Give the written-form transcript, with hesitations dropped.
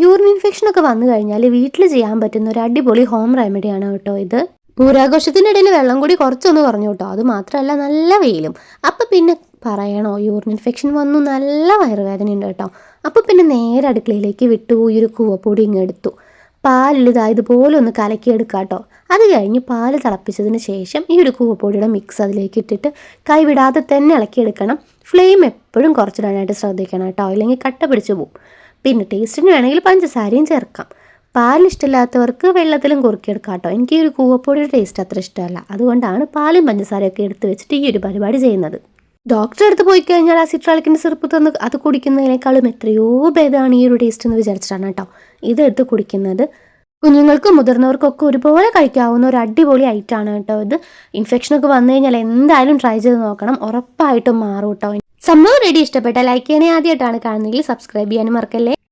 Urine ഇൻഫെക്ഷനൊക്കെ വന്നു കഴിഞ്ഞാൽ വീട്ടിൽ ചെയ്യാൻ പറ്റുന്ന ഒരു അടിപൊളി ഹോം റെമഡിയാണ് കേട്ടോ ഇത്. പൂരാഘോഷത്തിൻ്റെ ഇടയിൽ വെള്ളം കൂടി കുറച്ചൊന്ന് കുറഞ്ഞു കേട്ടോ. അത് മാത്രമല്ല നല്ല വെയിലും. അപ്പം പിന്നെ പറയണോ, യൂറിൻ ഇൻഫെക്ഷൻ വന്നു, നല്ല വയറുവേദന ഉണ്ട് കേട്ടോ. അപ്പോൾ പിന്നെ നേരെ അടുക്കളയിലേക്ക് വിട്ടു ഈ ഒരു കൂവപ്പൊടി ഇങ്ങെടുത്തു. പാലിൽ ഇതുപോലെ ഒന്ന് കലക്കിയെടുക്കുക കേട്ടോ. അത് കഴിഞ്ഞ് പാല് തിളപ്പിച്ചതിന് ശേഷം ഈ ഒരു കൂവപ്പൊടിയുടെ മിക്സ് അതിലേക്ക് ഇട്ടിട്ട് കൈവിടാതെ തന്നെ ഇളക്കിയെടുക്കണം. ഫ്ലെയിം എപ്പോഴും കുറച്ചിടാനായിട്ട് ശ്രദ്ധിക്കണം കേട്ടോ, അല്ലെങ്കിൽ കട്ട പിടിച്ച് പോവും. പിന്നെ ടേസ്റ്റിന് വേണമെങ്കിൽ പഞ്ചസാരയും ചേർക്കാം. പാൽ ഇഷ്ടമില്ലാത്തവർക്ക് വെള്ളത്തിലും കുറുക്കിയെടുക്കാം കേട്ടോ. എനിക്ക് ഈ ഒരു കൂവപ്പൊടിയുടെ ടേസ്റ്റ് അത്ര ഇഷ്ടമല്ല, അതുകൊണ്ടാണ് പാലും പഞ്ചസാരയൊക്കെ എടുത്ത് വെച്ചിട്ട് ഈ ഒരു പരിപാടി ചെയ്യുന്നത്. ഡോക്ടറെ അടുത്ത് പോയി കഴിഞ്ഞാൽ ആ സിട്രാളിക്കിൻ്റെ സിറപ്പ് തന്ന് അത് കുടിക്കുന്നതിനേക്കാളും എത്രയോ ഭേദമാണ് ഈ ഒരു ടേസ്റ്റ് എന്ന് വിചാരിച്ചിട്ടാണ് കേട്ടോ ഇതെടുത്ത് കുടിക്കുന്നത്. കുഞ്ഞുങ്ങൾക്കും മുതിർന്നവർക്കൊക്കെ ഒരുപോലെ കഴിക്കാവുന്ന ഒരു അടിപൊളി ഐറ്റമാണ് കേട്ടോ ഇത്. ഇൻഫെക്ഷനൊക്കെ വന്നു കഴിഞ്ഞാൽ എന്തായാലും ട്രൈ ചെയ്ത് നോക്കണം, ഉറപ്പായിട്ടും മാറും കേട്ടോ. സംഭവം റെഡി ഇഷ്ടപ്പെട്ട ലൈക്ക് ചെയ്യണേ. ആദ്യമായിട്ടാണ് കാണുന്നതെങ്കിൽ സബ്സ്ക്രൈബ് ചെയ്യാനും മറക്കല്ലേ.